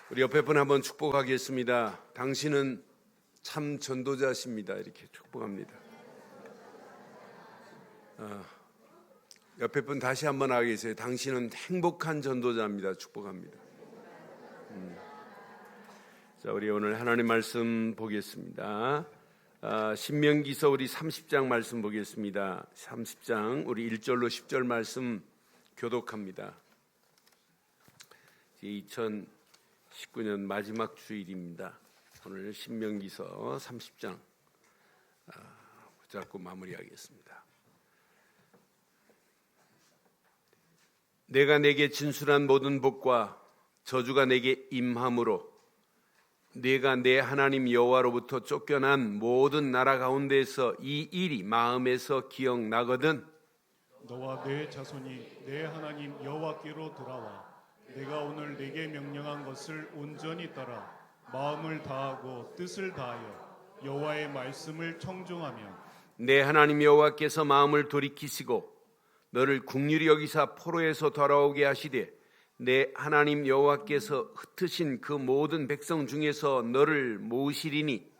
우리 옆에 분 한번 축복하겠습니다. 당신은 참 전도자십니다. 이렇게 축복합니다. 옆에 분 다시 한번 하고 계세요. 당신은 행복한 전도자입니다. 축복합니다. 자, 우리 오늘 하나님 말씀 보겠습니다. 신명기서 우리 30장 말씀 보겠습니다. 30장 우리 1절로 10절 말씀 교독합니다. 2019년 마지막 주일입니다. 오늘 신명기서 30장 붙잡고 마무리하겠습니다. 내가 내게 진술한 모든 복과 저주가 내게 임함으로 내가 내 하나님 여호와로부터 쫓겨난 모든 나라 가운데에서 이 일이 마음에서 기억나거든 너와 내 자손이 내 하나님 여호와께로 돌아와 내가 오늘 내게 명령한 것을 온전히 따라 마음을 다하고 뜻을 다하여 여호와의 말씀을 청종하면 내 하나님 여호와께서 마음을 돌이키시고 너를 긍휼히 여기사 포로에서 돌아오게 하시되 내 하나님 여호와께서 흩으신 그 모든 백성 중에서 너를 모으시리니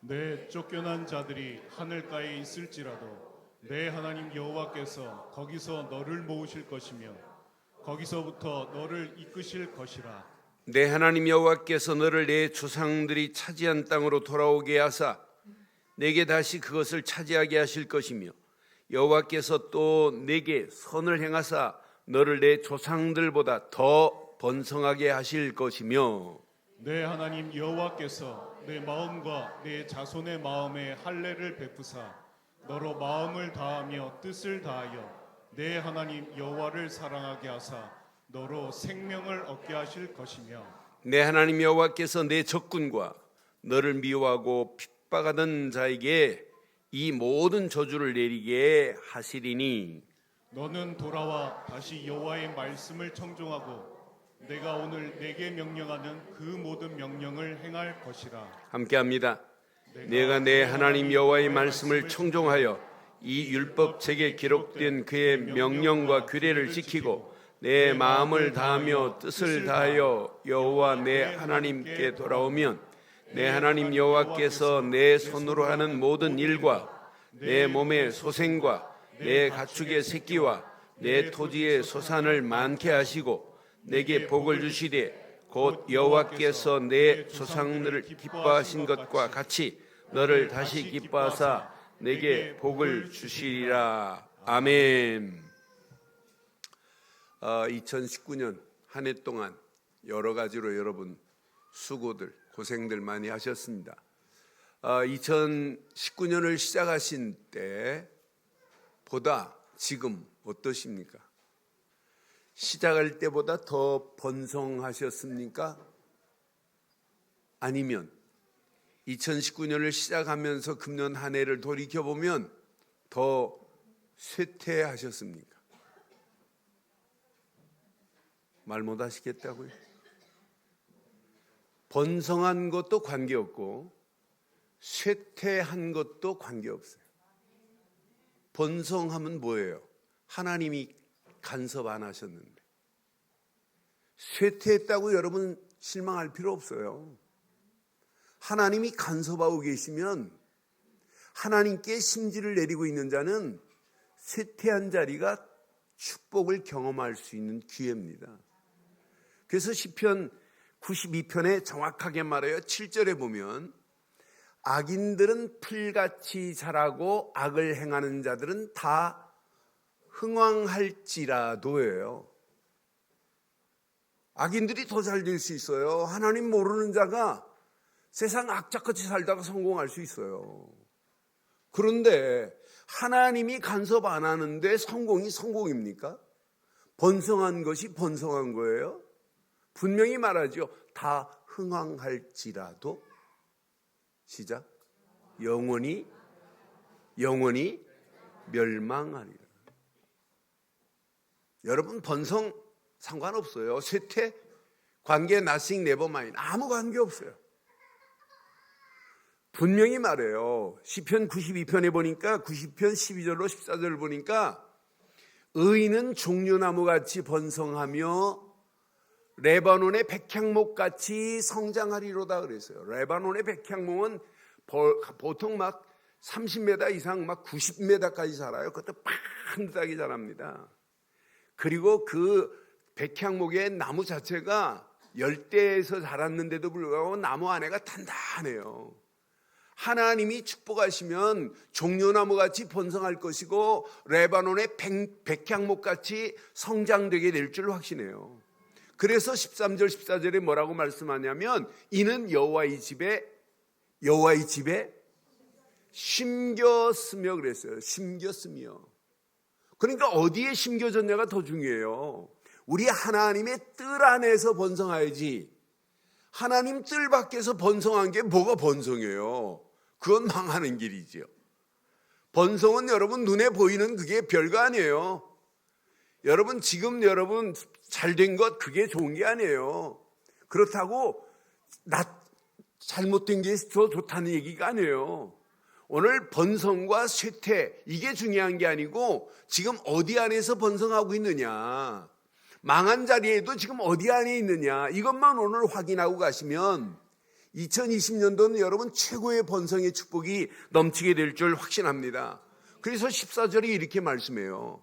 내 쫓겨난 자들이 하늘가에 있을지라도 내 하나님 여호와께서 거기서 너를 모으실 것이며 거기서부터 너를 이끄실 것이라. 내 하나님 여호와께서 너를 내 조상들이 차지한 땅으로 돌아오게 하사 내게 다시 그것을 차지하게 하실 것이며 여호와께서 또 내게 선을 행하사 너를 내 조상들보다 더 번성하게 하실 것이며 내 하나님 여호와께서 내 마음과 내 자손의 마음에 할례를 베푸사 너로 마음을 다하며 뜻을 다하여 내 하나님 여호와를 사랑하게 하사 너로 생명을 얻게 하실 것이며 내 하나님 여호와께서 내 적군과 너를 미워하고 핍박하던 자에게 이 모든 저주를 내리게 하시리니 너는 돌아와 다시 여호와의 말씀을 청종하고 내가 오늘 내게 명령하는 그 모든 명령을 행할 것이라. 함께합니다. 내가 내 하나님 여호와의 말씀을 청종하여 이 율법책에 기록된 그의 명령과 규례를 지키고 내 마음을 다하며 뜻을 다하여 여호와 내 하나님께 돌아오면 내 하나님 여호와께서 내 손으로 하는 모든 일과 내 몸의 소생과 내 가축의 새끼와 내 토지의 소산을 많게 하시고 내게 복을 주시되 곧 여호와께서 내 조상들을 기뻐하신 것과 같이 너를 다시 기뻐하사 내게 복을 주시리라. 아멘. 2019년 한 해 동안 여러 가지로 여러분 수고들 고생들 많이 하셨습니다. 2019년을 시작하신 때보다 지금 어떠십니까? 시작할 때보다 더 번성하셨습니까? 아니면 2019년을 시작하면서 금년 한 해를 돌이켜보면 더 쇠퇴하셨습니까? 말 못하시겠다고요? 번성한 것도 관계없고 쇠퇴한 것도 관계없어요. 번성하면 뭐예요? 하나님이 간섭 안 하셨는데. 쇠퇴했다고 여러분 실망할 필요 없어요. 하나님이 간섭하고 계시면 하나님께 심지를 내리고 있는 자는 쇠퇴한 자리가 축복을 경험할 수 있는 기회입니다. 그래서 시편 92편에 정확하게 말해요. 7절에 보면 악인들은 풀같이 자라고 악을 행하는 자들은 다 흥왕할지라도예요. 악인들이 더 잘 될 수 있어요. 하나님 모르는 자가 세상 악착같이 살다가 성공할 수 있어요. 그런데 하나님이 간섭 안 하는데 성공이 성공입니까? 번성한 것이 번성한 거예요? 분명히 말하죠. 다 흥왕할지라도 시작. 영원히 멸망하리라. 여러분 번성 상관없어요. 쇠퇴 관계 nothing never mind 아무 관계 없어요. 분명히 말해요. 시편 92편에 보니까 90편 12절로 14절을 보니까 의인은 종려나무같이 번성하며 레바논의 백향목 같이 성장하리로다 그랬어요. 레바논의 백향목은 보통 막 30m 이상 막 90m까지 자라요. 그것도 반듯하게 자랍니다. 그리고 그 백향목의 나무 자체가 열대에서 자랐는데도 불구하고 나무 안에가 단단해요. 하나님이 축복하시면 종려나무 같이 번성할 것이고 레바논의 백향목 같이 성장되게 될 줄 확신해요. 그래서 13절 14절에 뭐라고 말씀하냐면 이는 여호와의 집에 심겼으며 그랬어요. 심겼으며. 그러니까 어디에 심겨졌냐가 더 중요해요. 우리 하나님의 뜰 안에서 번성해야지. 하나님 뜰 밖에서 번성한 게 뭐가 번성해요? 그건 망하는 길이지요. 번성은 여러분 눈에 보이는 그게 별거 아니에요. 여러분 지금 여러분 잘된 것 그게 좋은 게 아니에요. 그렇다고 잘못된 게 더 좋다는 얘기가 아니에요. 오늘 번성과 쇠퇴 이게 중요한 게 아니고 지금 어디 안에서 번성하고 있느냐, 망한 자리에도 지금 어디 안에 있느냐, 이것만 오늘 확인하고 가시면 2020년도는 여러분 최고의 번성의 축복이 넘치게 될 줄 확신합니다. 그래서 14절이 이렇게 말씀해요.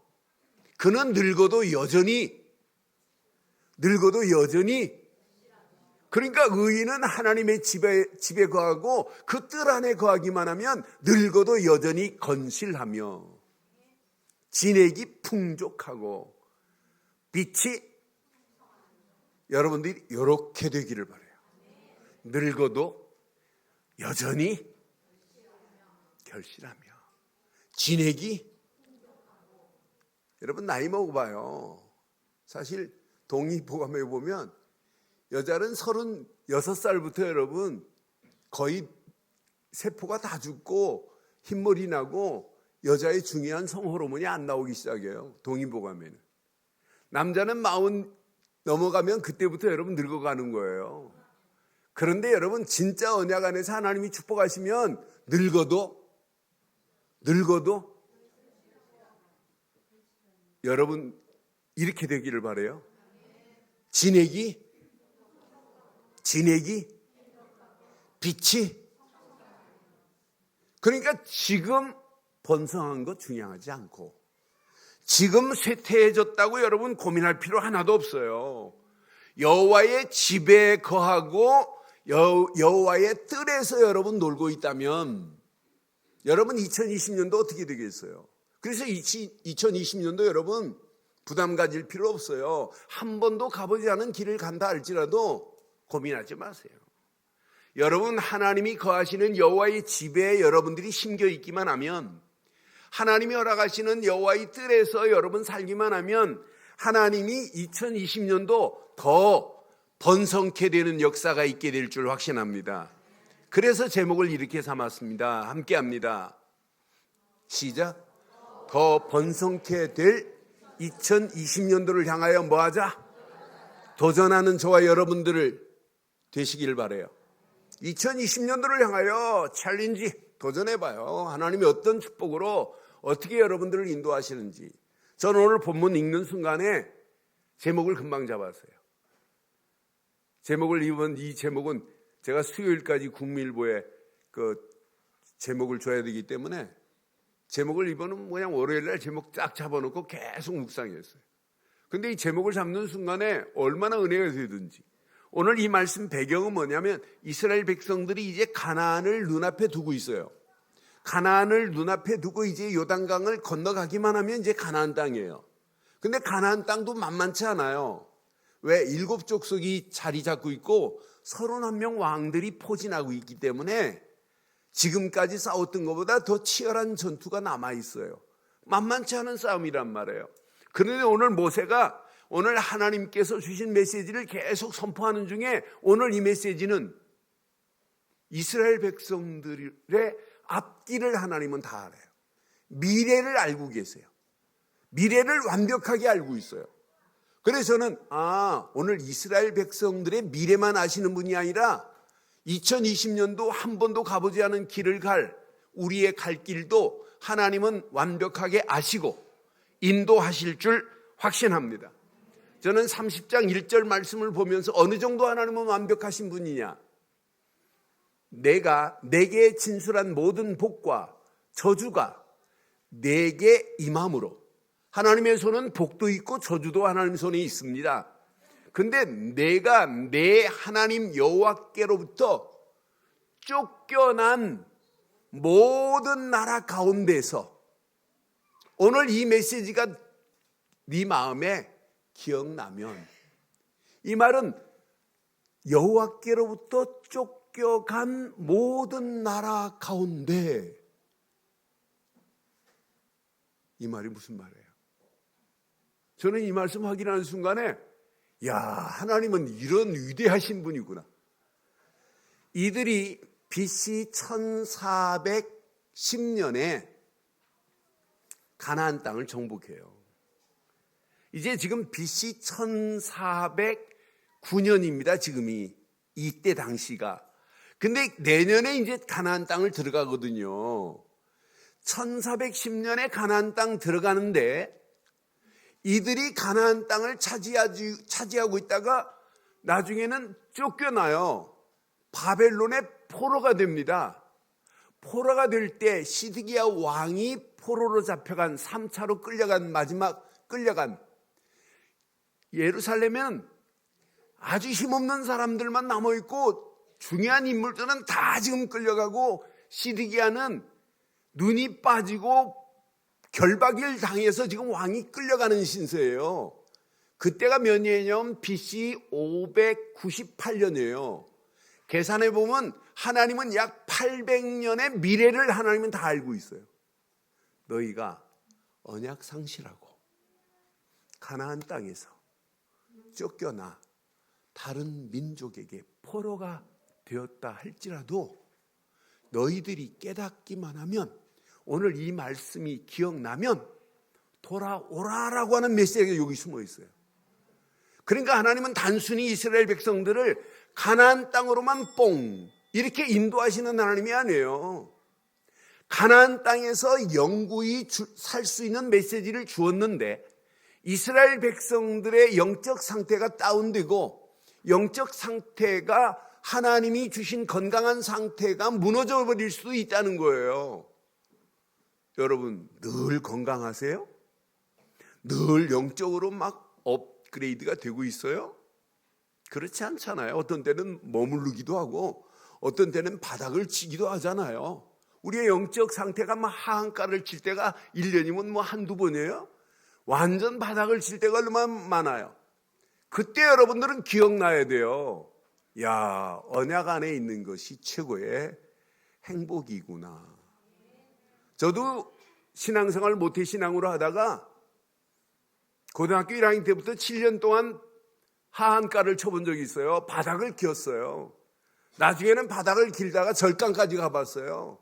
그는 늙어도 여전히 그러니까 의인은 하나님의 집에 거하고 그 뜰 안에 거하기만 하면 늙어도 여전히 건실하며 진액이 풍족하고 빛이 여러분들이 이렇게 되기를 바라요. 늙어도 여전히 결실하며 진액이. 여러분 나이 먹어봐요. 사실 동의보감에 보면 여자는 36살부터 여러분 거의 세포가 다 죽고 흰머리 나고 여자의 중요한 성호르몬이 안 나오기 시작해요. 동의보감에는. 남자는 40 넘어가면 그때부터 여러분 늙어가는 거예요. 그런데 여러분 진짜 언약 안에서 하나님이 축복하시면 늙어도 여러분 이렇게 되기를 바라요. 진액이 빛이. 그러니까 지금 번성한 거 중요하지 않고 지금 쇠퇴해졌다고 여러분 고민할 필요 하나도 없어요. 여호와의 집에 거하고 여호와의 뜰에서 여러분 놀고 있다면 여러분 2020년도 어떻게 되겠어요? 그래서 2020년도 여러분 부담 가질 필요 없어요. 한 번도 가보지 않은 길을 간다 할지라도 고민하지 마세요. 여러분 하나님이 거하시는 여호와의 집에 여러분들이 심겨 있기만 하면, 하나님이 허락하시는 여호와의 뜰에서 여러분 살기만 하면 하나님이 2020년도 더 번성케 되는 역사가 있게 될 줄 확신합니다. 그래서 제목을 이렇게 삼았습니다. 함께 합니다. 시작. 더 번성케 될 2020년도를 향하여 뭐하자? 도전하는 저와 여러분들을 되시길 바라요. 2020년도를 향하여 챌린지 도전해봐요. 하나님이 어떤 축복으로 어떻게 여러분들을 인도하시는지. 저는 오늘 본문 읽는 순간에 제목을 금방 잡았어요. 이 제목은 제가 수요일까지 국민일보에 그 제목을 줘야 되기 때문에 제목을 이번은 그냥 월요일날 제목 쫙 잡아놓고 계속 묵상했어요. 근데 이 제목을 잡는 순간에 얼마나 은혜가 되든지. 오늘 이 말씀 배경은 뭐냐면 이스라엘 백성들이 이제 가나안을 눈앞에 두고 있어요. 가나안을 눈앞에 두고 이제 요단강을 건너가기만 하면 이제 가나안 땅이에요. 근데 가나안 땅도 만만치 않아요. 왜? 7족속이 자리 잡고 있고 31명 왕들이 포진하고 있기 때문에 지금까지 싸웠던 것보다 더 치열한 전투가 남아있어요. 만만치 않은 싸움이란 말이에요. 그런데 오늘 모세가 오늘 하나님께서 주신 메시지를 계속 선포하는 중에 오늘 이 메시지는 이스라엘 백성들의 앞길을 하나님은 다 알아요. 미래를 알고 계세요. 미래를 완벽하게 알고 있어요. 그래서 저는 오늘 이스라엘 백성들의 미래만 아시는 분이 아니라 2020년도 한 번도 가보지 않은 길을 갈 우리의 갈 길도 하나님은 완벽하게 아시고 인도하실 줄 확신합니다. 저는 30장 1절 말씀을 보면서 어느 정도 하나님은 완벽하신 분이냐, 내게 진술한 모든 복과 저주가 내게 임함으로, 하나님의 손은 복도 있고 저주도 하나님의 손에 있습니다. 근데 내가 내 하나님 여호와께로부터 쫓겨난 모든 나라 가운데서, 오늘 이 메시지가 네 마음에 기억나면, 이 말은 여호와께로부터 쫓겨간 모든 나라 가운데, 이 말이 무슨 말이에요? 저는 이 말씀 확인하는 순간에, 야, 하나님은 이런 위대하신 분이구나. 이들이 BC 1410년에 가나안 땅을 정복해요. 이제 지금 BC 1409년입니다. 지금이 이때 당시가. 근데 내년에 이제 가나안 땅을 들어가거든요. 1410년에 가나안 땅 들어가는데, 이들이 가나안 땅을 차지하고 있다가 나중에는 쫓겨나요. 바벨론의 포로가 됩니다. 포로가 될 때 시드기야 왕이 포로로 잡혀간, 3차로 끌려간 예루살렘에는 아주 힘없는 사람들만 남아있고, 중요한 인물들은 다 지금 끌려가고, 시드기야는 눈이 빠지고 결박을 당해서 지금 왕이 끌려가는 신세예요. 그때가 몇 년이냐면 BC 598년이에요. 계산해 보면 하나님은 약 800년의 미래를 하나님은 다 알고 있어요. 너희가 언약 상실하고 가나안 땅에서 쫓겨나 다른 민족에게 포로가 되었다 할지라도 너희들이 깨닫기만 하면, 오늘 이 말씀이 기억나면 돌아오라라고 하는 메시지가 여기 숨어 있어요. 그러니까 하나님은 단순히 이스라엘 백성들을 가나안 땅으로만 뽕 이렇게 인도하시는 하나님이 아니에요. 가나안 땅에서 영구히 살 수 있는 메시지를 주었는데, 이스라엘 백성들의 영적 상태가 다운되고, 영적 상태가 하나님이 주신 건강한 상태가 무너져 버릴 수도 있다는 거예요. 여러분, 늘 건강하세요? 늘 영적으로 막 업그레이드가 되고 있어요? 그렇지 않잖아요. 어떤 때는 머무르기도 하고 어떤 때는 바닥을 치기도 하잖아요. 우리의 영적 상태가 막 하한가를 칠 때가 1년이면 뭐 한두 번이에요? 완전 바닥을 칠 때가 얼마나 많아요. 그때 여러분들은 기억나야 돼요. 야, 언약 안에 있는 것이 최고의 행복이구나. 저도 신앙생활 모태신앙으로 하다가 고등학교 1학년 때부터 7년 동안 하한가를 쳐본 적이 있어요. 바닥을 기었어요. 나중에는 바닥을 길다가 절간까지 가봤어요.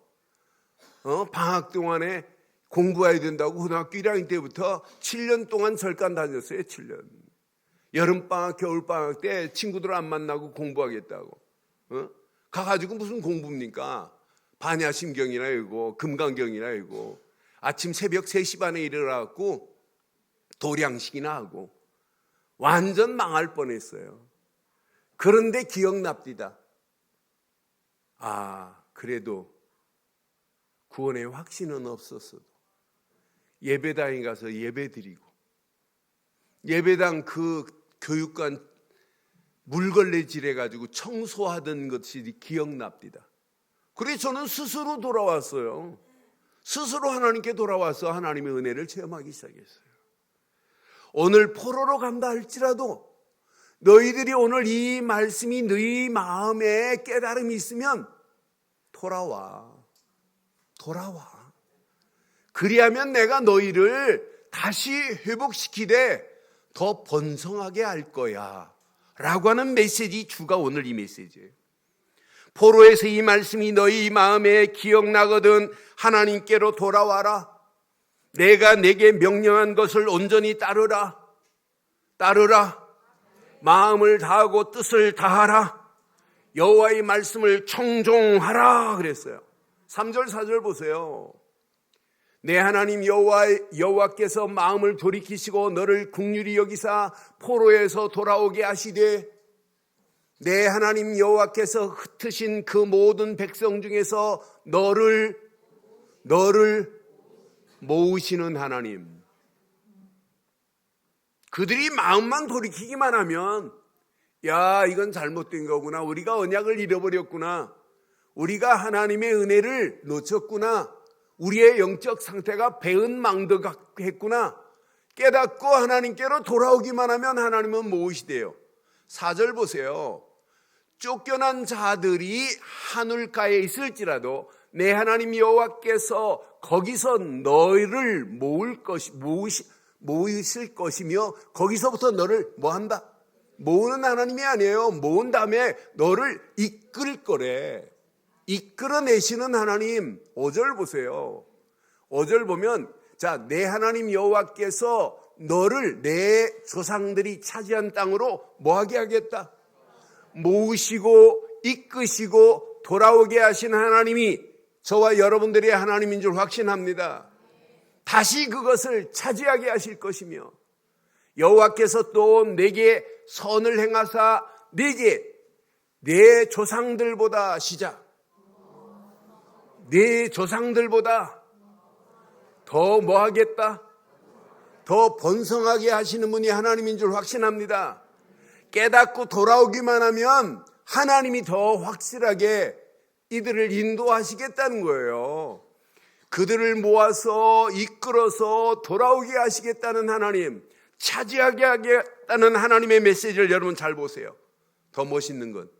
방학 동안에 공부해야 된다고 고등학교 1학년 때부터 7년 동안 절간 다녔어요. 7년. 여름방학, 겨울방학 때 친구들 안 만나고 공부하겠다고. 가가지고 무슨 공부입니까? 반야심경이나 이거, 금강경이나 이거. 아침 새벽 3시 반에 일어나갖고 도량식이나 하고. 완전 망할 뻔했어요. 그런데 기억납니다. 아, 그래도 구원의 확신은 없었어도 예배당에 가서 예배 드리고, 예배당 그 교육관 물걸레질 해가지고 청소하던 것이 기억납니다. 그래서 저는 스스로 돌아왔어요. 스스로 하나님께 돌아와서 하나님의 은혜를 체험하기 시작했어요. 오늘 포로로 간다 할지라도 너희들이 오늘 이 말씀이 너희 마음에 깨달음이 있으면 돌아와. 그리하면 내가 너희를 다시 회복시키되 더 번성하게 할 거야 라고 하는 메시지, 주가 오늘 이 메시지예요. 포로에서 이 말씀이 너희 마음에 기억나거든 하나님께로 돌아와라. 내가 내게 명령한 것을 온전히 따르라. 마음을 다하고 뜻을 다하라. 여호와의 말씀을 청종하라 그랬어요. 3절 4절 보세요. 내 하나님 여호와께서 마음을 돌이키시고 너를 긍휼히 여기사 포로에서 돌아오게 하시되 내 하나님 여호와께서 흩으신 그 모든 백성 중에서 너를 모으시는 하나님. 그들이 마음만 돌이키기만 하면 야, 이건 잘못된 거구나. 우리가 언약을 잃어버렸구나. 우리가 하나님의 은혜를 놓쳤구나. 우리의 영적 상태가 배은망덕했구나. 깨닫고 하나님께로 돌아오기만 하면 하나님은 모으시대요. 4절 보세요. 쫓겨난 자들이 하늘가에 있을지라도 내 하나님 여호와께서 거기서 너희를 모으실 것이며 거기서부터 너를 뭐한다? 모으는 하나님이 아니에요. 모은 다음에 너를 이끌 거래. 이끌어내시는 하나님. 5절 보세요. 5절 보면 자, 내 하나님 여호와께서 너를 내 조상들이 차지한 땅으로 뭐하게 하겠다? 모으시고 이끄시고 돌아오게 하신 하나님이 저와 여러분들의 하나님인 줄 확신합니다. 다시 그것을 차지하게 하실 것이며 여호와께서 또 내게 선을 행하사 내게 내 조상들보다 내 조상들보다 더 뭐하겠다? 더 번성하게 하시는 분이 하나님인 줄 확신합니다. 깨닫고 돌아오기만 하면 하나님이 더 확실하게 이들을 인도하시겠다는 거예요. 그들을 모아서 이끌어서 돌아오게 하시겠다는 하나님, 차지하게 하겠다는 하나님의 메시지를 여러분 잘 보세요. 더 멋있는 건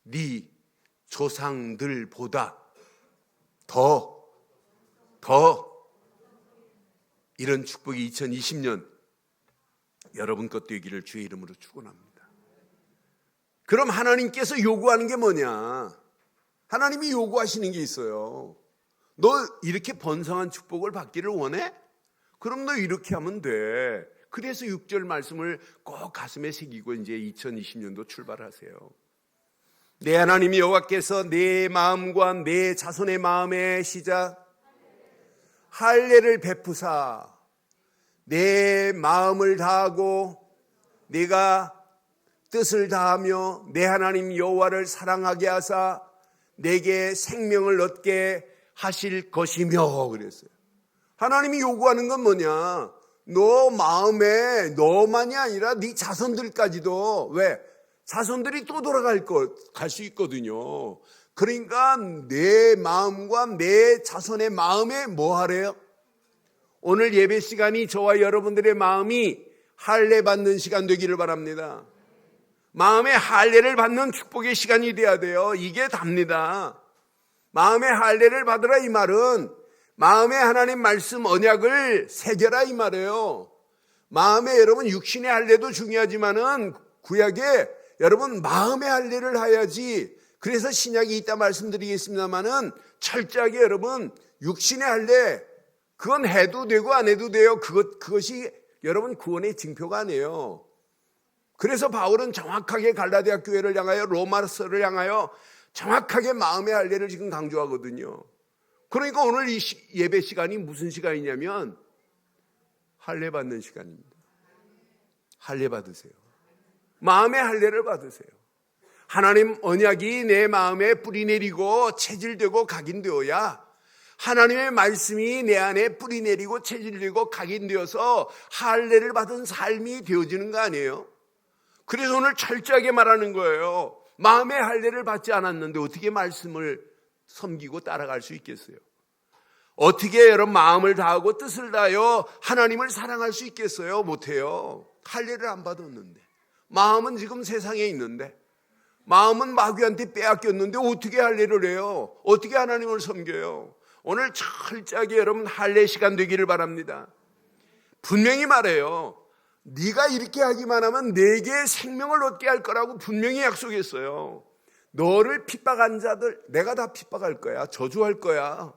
네 조상들보다 더 이런 축복이 2020년 여러분 것도 되기를 주의 이름으로 축원합니다. 그럼 하나님께서 요구하는 게 뭐냐? 하나님이 요구하시는 게 있어요. 너 이렇게 번성한 축복을 받기를 원해? 그럼 너 이렇게 하면 돼. 그래서 6절 말씀을 꼭 가슴에 새기고 이제 2020년도 출발하세요. 내 하나님 여호와께서 내 마음과 내 자손의 마음에 시작 할례를 베푸사 내 마음을 다하고 네가 뜻을 다하며 내 하나님 여호와를 사랑하게 하사 내게 생명을 얻게 하실 것이며 그랬어요. 하나님이 요구하는 건 뭐냐? 너 마음에 너만이 아니라 네 자손들까지도 왜? 자손들이 또 갈 수 있거든요. 그러니까 내 마음과 내 자손의 마음에 뭐 하래요? 오늘 예배 시간이 저와 여러분들의 마음이 할례 받는 시간 되기를 바랍니다. 마음의 할례를 받는 축복의 시간이 돼야 돼요. 이게 답니다. 마음의 할례를 받으라 이 말은 마음에 하나님 말씀 언약을 새겨라 이 말이에요. 마음에 여러분 육신의 할례도 중요하지만은 구약에 여러분 마음의 할례를 해야지. 그래서 신약이 있다 말씀드리겠습니다만은 철저하게 여러분 육신의 할례 그건 해도 되고 안 해도 돼요. 그것이 여러분 구원의 징표가 아니에요. 그래서 바울은 정확하게 갈라디아 교회를 향하여 로마서를 향하여 정확하게 마음의 할례를 지금 강조하거든요. 그러니까 오늘 이 예배 시간이 무슨 시간이냐면 할례 받는 시간입니다. 할례 받으세요. 마음의 할례를 받으세요. 하나님 언약이 내 마음에 뿌리내리고 체질되고 각인되어야 하나님의 말씀이 내 안에 뿌리내리고 체질되고 각인되어서 할례를 받은 삶이 되어지는 거 아니에요? 그래서 오늘 철저하게 말하는 거예요. 마음의 할례를 받지 않았는데 어떻게 말씀을 섬기고 따라갈 수 있겠어요? 어떻게 여러분 마음을 다하고 뜻을 다하여 하나님을 사랑할 수 있겠어요? 못해요. 할례를 안 받았는데 마음은 지금 세상에 있는데 마음은 마귀한테 빼앗겼는데 어떻게 할례를 해요? 어떻게 하나님을 섬겨요? 오늘 철저하게 여러분 할례 시간 되기를 바랍니다. 분명히 말해요. 네가 이렇게 하기만 하면 내게 생명을 얻게 할 거라고 분명히 약속했어요. 너를 핍박한 자들 내가 다 핍박할 거야. 저주할 거야.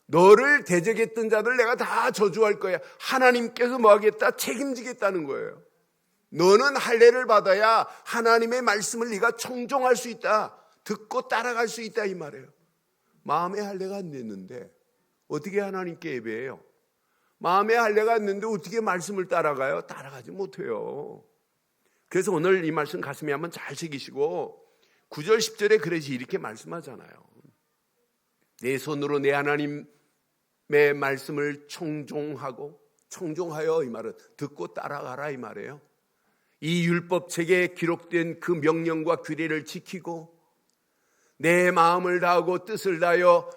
너를 대적했던 자들 내가 다 저주할 거야. 하나님께서 뭐 하겠다? 책임지겠다는 거예요. 너는 할례를 받아야 하나님의 말씀을 네가 청종할 수 있다. 듣고 따라갈 수 있다 이 말이에요. 마음의 할례가 안 됐는데 어떻게 하나님께 예배해요? 마음에 할례가 있는데 어떻게 말씀을 따라가요? 따라가지 못해요. 그래서 오늘 이 말씀 가슴에 한번 잘 새기시고 9절 10절에 그래서 이렇게 말씀하잖아요. 내 손으로 내 하나님의 말씀을 청종하여 이 말은 듣고 따라가라 이 말이에요. 이 율법책에 기록된 그 명령과 규례를 지키고 내 마음을 다하고 뜻을 다하여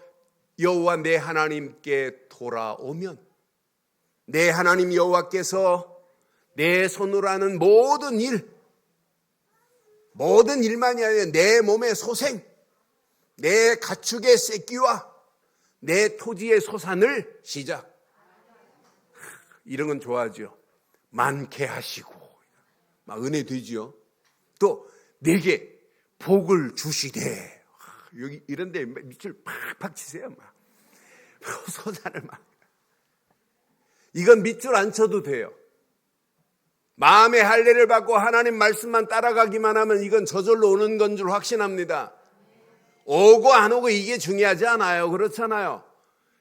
여호와 내 하나님께 돌아오면 내 하나님 여호와께서 내 손으로 하는 모든 일만이 아니라 내 몸의 소생, 내 가축의 새끼와 내 토지의 소산을 시작. 이런 건 좋아하죠. 많게 하시고 막 은혜 되지요. 또 내게 복을 주시되 여기 이런데 밑줄 팍팍 치세요. 막 소산을 막 이건 밑줄 안 쳐도 돼요. 마음의 할례를 받고 하나님 말씀만 따라가기만 하면 이건 저절로 오는 건 줄 확신합니다. 오고 안 오고 이게 중요하지 않아요. 그렇잖아요.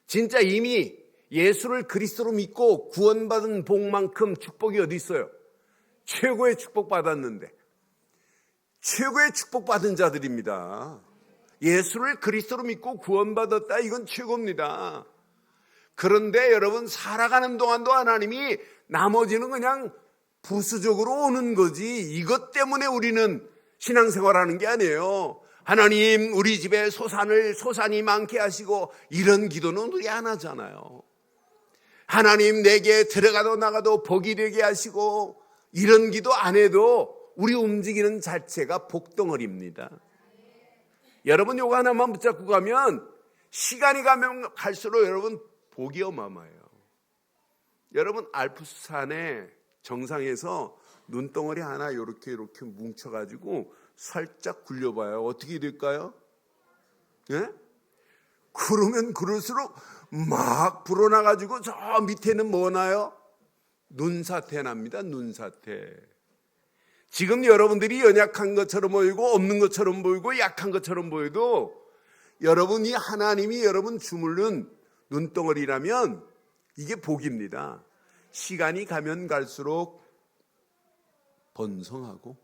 진짜 이미 예수를 그리스도로 믿고 구원받은 복만큼 축복이 어디 있어요? 최고의 축복 받았는데 최고의 축복 받은 자들입니다. 예수를 그리스도로 믿고 구원받았다. 이건 최고입니다. 그런데 여러분 살아가는 동안도 하나님이 나머지는 그냥 부수적으로 오는 거지 이것 때문에 우리는 신앙생활하는 게 아니에요. 하나님 우리 집에 소산이 많게 하시고 이런 기도는 우리 안 하잖아요. 하나님 내게 들어가도 나가도 복이 되게 하시고 이런 기도 안 해도 우리 움직이는 자체가 복덩어리입니다. 여러분 요거 하나만 붙잡고 가면 시간이 가면 갈수록 여러분 복이 어마어마해요. 여러분 알프스산의 정상에서 눈덩어리 하나 이렇게 뭉쳐가지고 살짝 굴려봐요. 어떻게 될까요? 예? 그러면 그럴수록 막 불어나가지고 저 밑에는 뭐 나요? 눈사태 납니다. 눈사태. 지금 여러분들이 연약한 것처럼 보이고 없는 것처럼 보이고 약한 것처럼 보여도 여러분이 하나님이 여러분 주물른 눈덩어리라면 이게 복입니다. 시간이 가면 갈수록 번성하고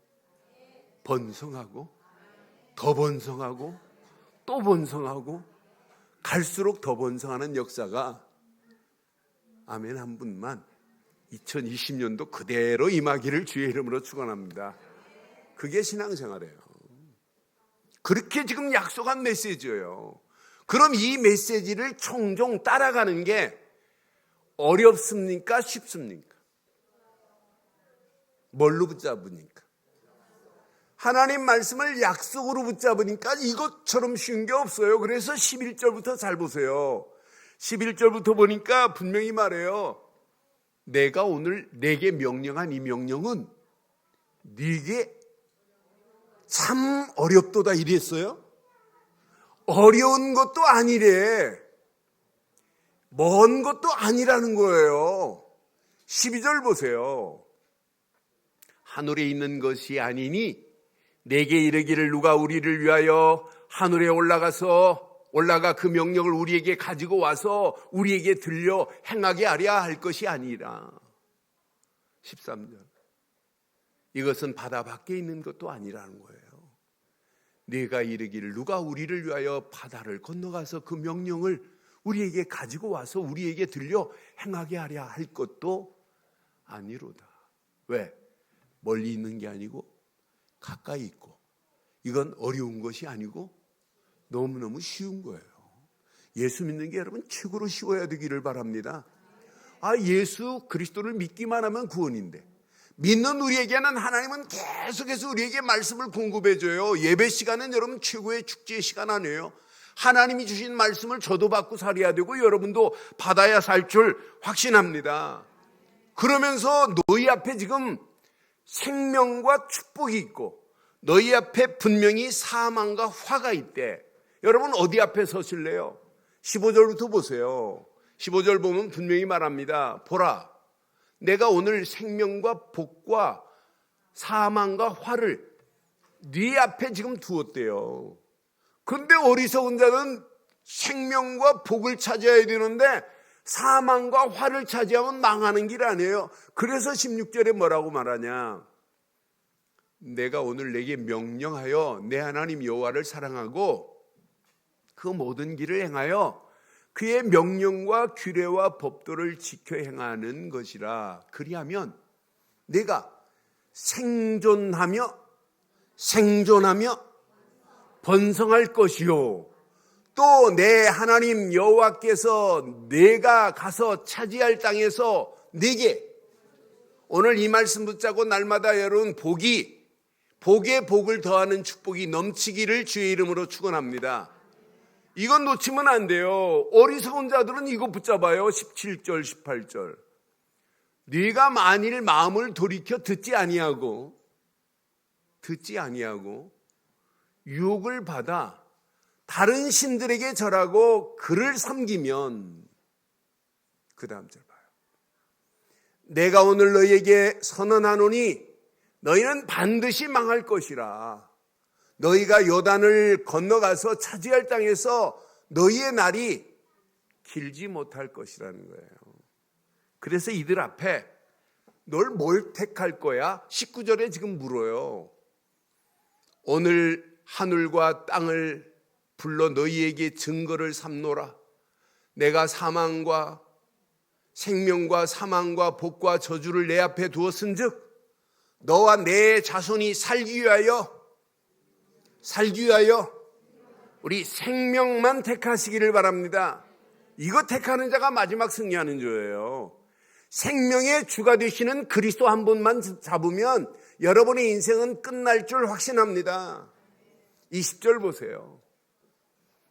더 번성하고 또 번성하고 갈수록 더 번성하는 역사가 아멘 한 분만 2020년도 그대로 임하기를 주의 이름으로 축원합니다. 그게 신앙생활이에요. 그렇게 지금 약속한 메시지예요. 그럼 이 메시지를 총종 따라가는 게 어렵습니까? 쉽습니까? 뭘로 붙잡으니까? 하나님 말씀을 약속으로 붙잡으니까 이것처럼 쉬운 게 없어요. 그래서 11절부터 잘 보세요. 11절부터 보니까 분명히 말해요. 내가 오늘 내게 명령한 이 명령은 네게 참 어렵도다 이랬어요. 어려운 것도 아니래. 먼 것도 아니라는 거예요. 12절 보세요. 하늘에 있는 것이 아니니 내게 이르기를 누가 우리를 위하여 하늘에 올라가 그 명령을 우리에게 가지고 와서 우리에게 들려 행하게 하랴 할 것이 아니라. 13절. 이것은 바다 밖에 있는 것도 아니라는 거예요. 네가 이르기를 누가 우리를 위하여 바다를 건너가서 그 명령을 우리에게 가지고 와서 우리에게 들려 행하게 하랴 할 것도 아니로다. 왜? 멀리 있는 게 아니고 가까이 있고 이건 어려운 것이 아니고 너무너무 쉬운 거예요. 예수 믿는 게 여러분 최고로 쉬워야 되기를 바랍니다. 예수 그리스도를 믿기만 하면 구원인데 믿는 우리에게는 하나님은 계속해서 우리에게 말씀을 공급해줘요. 예배 시간은 여러분 최고의 축제의 시간 아니에요. 하나님이 주신 말씀을 저도 받고 살아야 되고 여러분도 받아야 살 줄 확신합니다. 그러면서 너희 앞에 지금 생명과 축복이 있고 너희 앞에 분명히 사망과 화가 있대. 여러분 어디 앞에 서실래요? 15절부터 보세요. 15절 보면 분명히 말합니다. 보라, 내가 오늘 생명과 복과 사망과 화를 네 앞에 지금 두었대요. 그런데 어리석은 자는 생명과 복을 차지해야 되는데 사망과 화를 차지하면 망하는 길 아니에요. 그래서 16절에 뭐라고 말하냐? 내가 오늘 내게 명령하여 내 하나님 여호와를 사랑하고 그 모든 길을 행하여 그의 명령과 규례와 법도를 지켜 행하는 것이라. 그리하면 내가 생존하며 번성할 것이요, 또 내 하나님 여호와께서 내가 가서 차지할 땅에서 내게, 오늘 이 말씀 붙잡고 날마다 여러분 복에 복을 더하는 축복이 넘치기를 주의 이름으로 축원합니다. 이건 놓치면 안 돼요. 어리석은 자들은 이거 붙잡아요. 17절 18절. 네가 만일 마음을 돌이켜 듣지 아니하고 유혹을 받아 다른 신들에게 절하고 그를 섬기면, 그 다음 절 봐요. 내가 오늘 너희에게 선언하노니 너희는 반드시 망할 것이라. 너희가 요단을 건너가서 차지할 땅에서 너희의 날이 길지 못할 것이라는 거예요. 그래서 이들 앞에 널 뭘 택할 거야? 19절에 지금 물어요. 오늘 하늘과 땅을 불러 너희에게 증거를 삼노라. 내가 사망과 생명과 사망과 복과 저주를 내 앞에 두었은즉 너와 내 자손이 살기 위하여 우리 생명만 택하시기를 바랍니다. 이거 택하는 자가 마지막 승리하는 자예요. 생명의 주가 되시는 그리스도 한 분만 잡으면 여러분의 인생은 끝날 줄 확신합니다. 20절 보세요.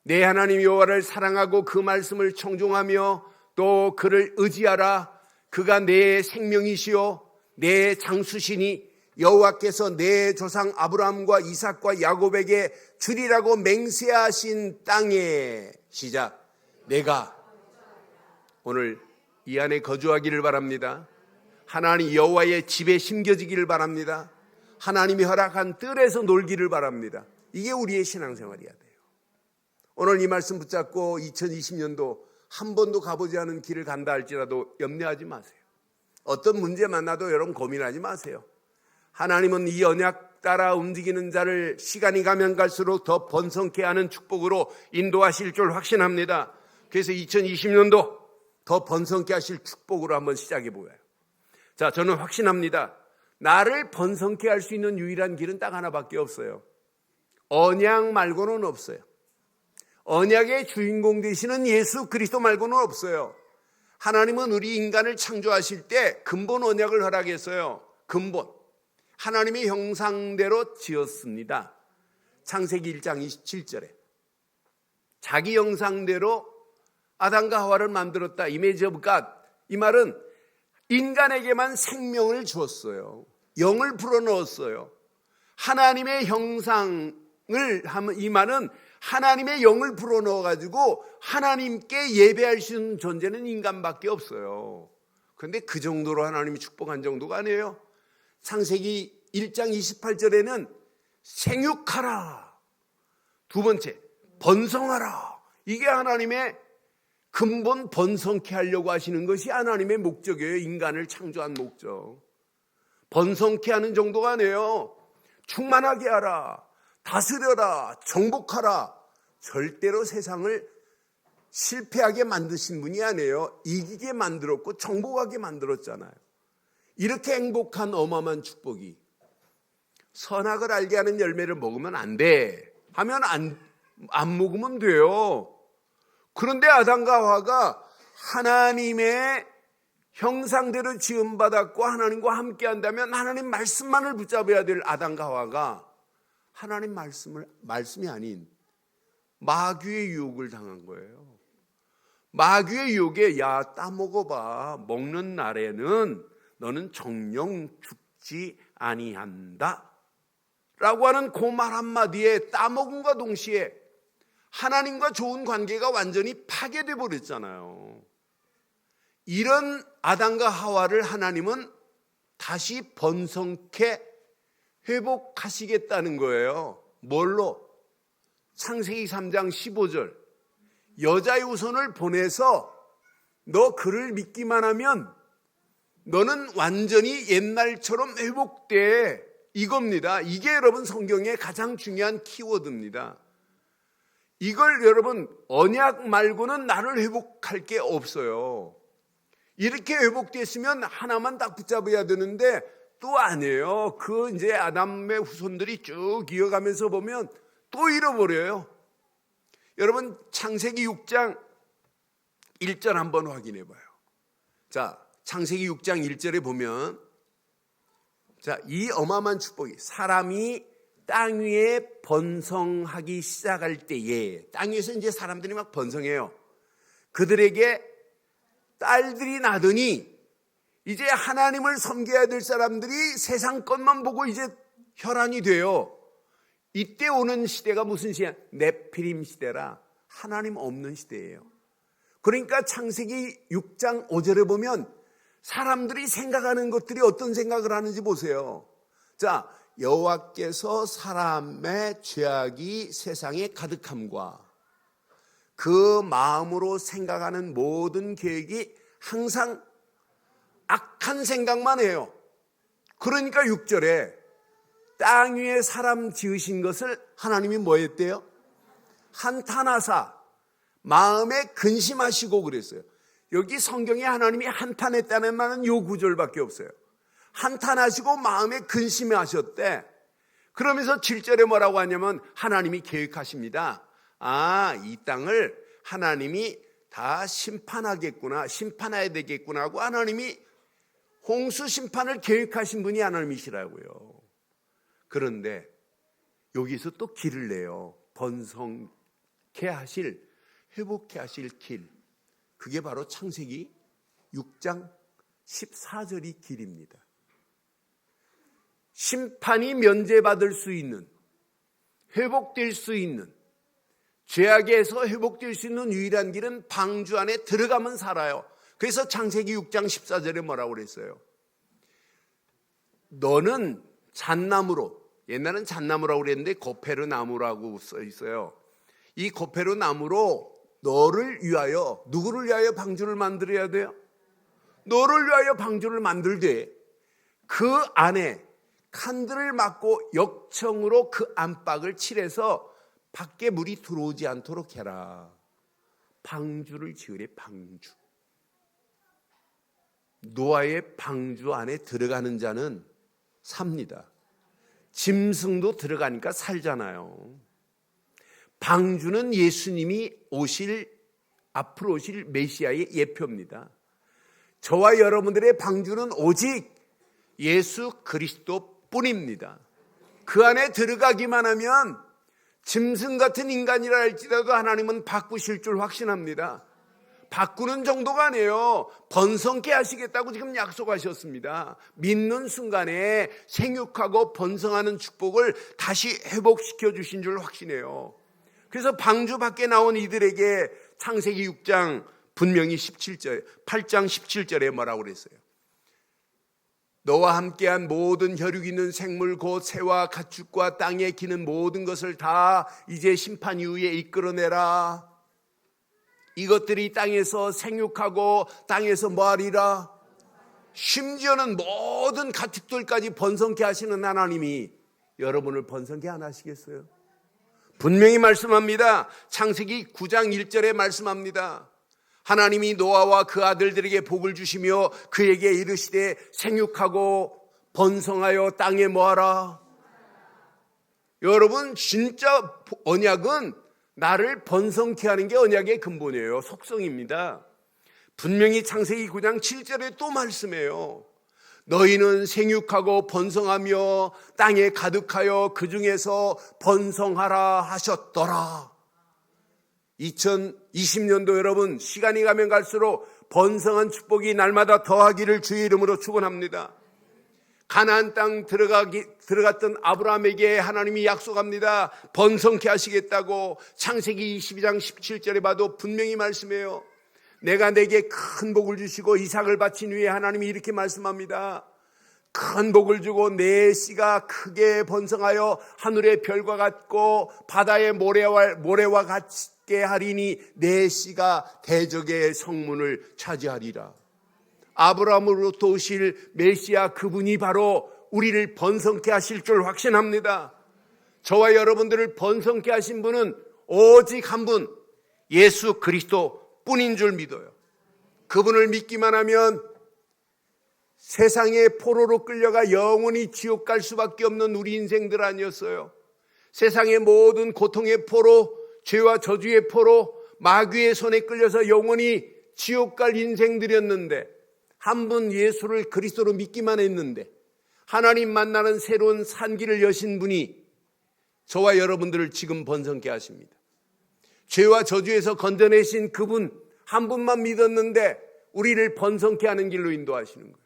내 하나님 여호와를 사랑하고 그 말씀을 청종하며 또 그를 의지하라. 그가 내 생명이시요 내 장수시니 여호와께서 내 조상 아브라함과 이삭과 야곱에게 주리라고 맹세하신 땅에, 시작, 내가 오늘 이 안에 거주하기를 바랍니다. 하나님 여호와의 집에 심겨지기를 바랍니다. 하나님이 허락한 뜰에서 놀기를 바랍니다. 이게 우리의 신앙생활이어야 돼요. 오늘 이 말씀 붙잡고 2020년도 한 번도 가보지 않은 길을 간다 할지라도 염려하지 마세요. 어떤 문제 만나도 여러분 고민하지 마세요. 하나님은 이 언약 따라 움직이는 자를 시간이 가면 갈수록 더 번성케 하는 축복으로 인도하실 줄 확신합니다. 그래서 2020년도 더 번성케 하실 축복으로 한번 시작해 보아요. 자, 저는 확신합니다. 나를 번성케 할 수 있는 유일한 길은 딱 하나밖에 없어요. 언약 말고는 없어요. 언약의 주인공 되시는 예수 그리스도 말고는 없어요. 하나님은 우리 인간을 창조하실 때 근본 언약을 허락했어요. 근본. 하나님의 형상대로 지었습니다. 창세기 1장 27절에 자기 형상대로 아담과 하와를 만들었다. Image of God. 이 말은 인간에게만 생명을 주었어요. 영을 불어넣었어요. 하나님의 형상을 하면, 이 말은 하나님의 영을 불어넣어가지고 하나님께 예배할 수 있는 존재는 인간밖에 없어요. 그런데 그 정도로 하나님이 축복한 정도가 아니에요. 창세기 1장 28절에는 생육하라. 두 번째, 번성하라. 이게 하나님의 근본 번성케 하려고 하시는 것이 하나님의 목적이에요. 인간을 창조한 목적. 번성케 하는 정도가 아니에요. 충만하게 하라. 다스려라. 정복하라. 절대로 세상을 실패하게 만드신 분이 아니에요. 이기게 만들었고 정복하게 만들었잖아요. 이렇게 행복한 어마어마한 축복이, 선악을 알게 하는 열매를 먹으면 안 돼 하면 안 먹으면 돼요. 그런데 아담과 하와가 하나님의 형상대로 지음받았고 하나님과 함께 한다면 하나님 말씀만을 붙잡아야 될 아담과 하와가 하나님 말씀이 아닌 마귀의 유혹을 당한 거예요. 마귀의 유혹에, 야, 따먹어봐. 먹는 날에는 너는 정령 죽지 아니한다 라고 하는 그 말 한마디에 따먹음과 동시에 하나님과 좋은 관계가 완전히 파괴돼 버렸잖아요. 이런 아담과 하와를 하나님은 다시 번성케 회복하시겠다는 거예요. 뭘로? 창세기 3장 15절 여자의 후손을 보내서 너 그를 믿기만 하면 너는 완전히 옛날처럼 회복돼, 이겁니다. 이게 여러분 성경의 가장 중요한 키워드입니다. 이걸 여러분 언약 말고는 나를 회복할 게 없어요. 이렇게 회복됐으면 하나만 딱 붙잡아야 되는데 또 아니에요. 그 이제 아담의 후손들이 쭉 이어가면서 보면 또 잃어버려요. 여러분 창세기 6장 1절 한번 확인해 봐요. 자, 창세기 6장 1절에 보면, 자, 이 어마어마한 축복이, 사람이 땅 위에 번성하기 시작할 때에, 땅 위에서 이제 사람들이 막 번성해요. 그들에게 딸들이 나더니 이제 하나님을 섬겨야 될 사람들이 세상 것만 보고 이제 혈안이 돼요. 이때 오는 시대가 무슨 시대야? 네피림 시대라, 하나님 없는 시대예요. 그러니까 창세기 6장 5절에 보면 사람들이 생각하는 것들이 어떤 생각을 하는지 보세요. 자, 여호와께서 사람의 죄악이 세상에 가득함과 그 마음으로 생각하는 모든 계획이 항상 악한 생각만 해요. 그러니까 6절에 땅 위에 사람 지으신 것을 하나님이 뭐 했대요? 한탄하사 마음에 근심하시고 그랬어요. 여기 성경에 하나님이 한탄했다는 말은 요 구절밖에 없어요. 한탄하시고 마음에 근심하셨대. 그러면서 7절에 뭐라고 하냐면 하나님이 계획하십니다. 아, 이 땅을 하나님이 다 심판하겠구나, 심판해야 되겠구나 하고 하나님이 홍수 심판을 계획하신 분이 하나님이시라고요. 그런데 여기서 또 길을 내요. 번성케 하실, 회복케 하실 길. 그게 바로 창세기 6장 14절이 길입니다. 심판이 면제받을 수 있는, 회복될 수 있는, 죄악에서 회복될 수 있는 유일한 길은 방주 안에 들어가면 살아요. 그래서 창세기 6장 14절에 뭐라고 그랬어요? 너는 잣나무로, 옛날엔 잣나무라고 그랬는데 고페르 나무라고 써 있어요. 이 고페르 나무로 너를 위하여, 누구를 위하여 방주를 만들어야 돼요? 너를 위하여 방주를 만들되 그 안에 칸들을 막고 역청으로 그 안팎을 칠해서 밖에 물이 들어오지 않도록 해라. 방주를 지으래. 방주. 노아의 방주 안에 들어가는 자는 삽니다. 짐승도 들어가니까 살잖아요. 방주는 예수님이 앞으로 오실 메시아의 예표입니다. 저와 여러분들의 방주는 오직 예수 그리스도 뿐입니다. 그 안에 들어가기만 하면 짐승 같은 인간이라 할지라도 하나님은 바꾸실 줄 확신합니다. 바꾸는 정도가 아니에요. 번성케 하시겠다고 지금 약속하셨습니다. 믿는 순간에 생육하고 번성하는 축복을 다시 회복시켜 주신 줄 확신해요. 그래서 방주 밖에 나온 이들에게 창세기 6장 분명히 8장 17절에 뭐라고 그랬어요? 너와 함께한 모든 혈육 있는 생물 곧 새와 가축과 땅에 기는 모든 것을 다 이제 심판 이후에 이끌어내라. 이것들이 땅에서 생육하고 땅에서 뭐하리라. 심지어는 모든 가축들까지 번성케 하시는 하나님이 여러분을 번성케 안 하시겠어요? 분명히 말씀합니다. 창세기 9장 1절에 말씀합니다. 하나님이 노아와 그 아들들에게 복을 주시며 그에게 이르시되 생육하고 번성하여 땅에 뭐하라. 여러분, 진짜 언약은 나를 번성케 하는 게 언약의 근본이에요. 속성입니다. 분명히 창세기 9장 7절에 또 말씀해요. 너희는 생육하고 번성하며 땅에 가득하여 그 중에서 번성하라 하셨더라. 2020년도 여러분, 시간이 가면 갈수록 번성한 축복이 날마다 더하기를 주의 이름으로 축원합니다. 가나안 땅 들어갔던 아브라함에게 하나님이 약속합니다. 번성케 하시겠다고. 창세기 22장 17절에 봐도 분명히 말씀해요. 내가 내게 큰 복을 주시고 이삭을 바친 후에 하나님이 이렇게 말씀합니다. 큰 복을 주고 내 씨가 크게 번성하여 하늘의 별과 같고 바다의 모래와 같게 하리니 내 씨가 대적의 성문을 차지하리라. 아브라함으로부터 오실 메시아 그분이 바로 우리를 번성케 하실 줄 확신합니다. 저와 여러분들을 번성케 하신 분은 오직 한 분, 예수 그리스도 뿐인 줄 믿어요. 그분을 믿기만 하면 세상의 포로로 끌려가 영원히 지옥 갈 수밖에 없는 우리 인생들 아니었어요. 세상의 모든 고통의 포로, 죄와 저주의 포로, 마귀의 손에 끌려서 영원히 지옥 갈 인생들이었는데 한 분 예수를 그리스도로 믿기만 했는데 하나님 만나는 새로운 산길을 여신 분이 저와 여러분들을 지금 번성케 하십니다. 죄와 저주에서 건져내신 그분 한 분만 믿었는데 우리를 번성케 하는 길로 인도하시는 거예요.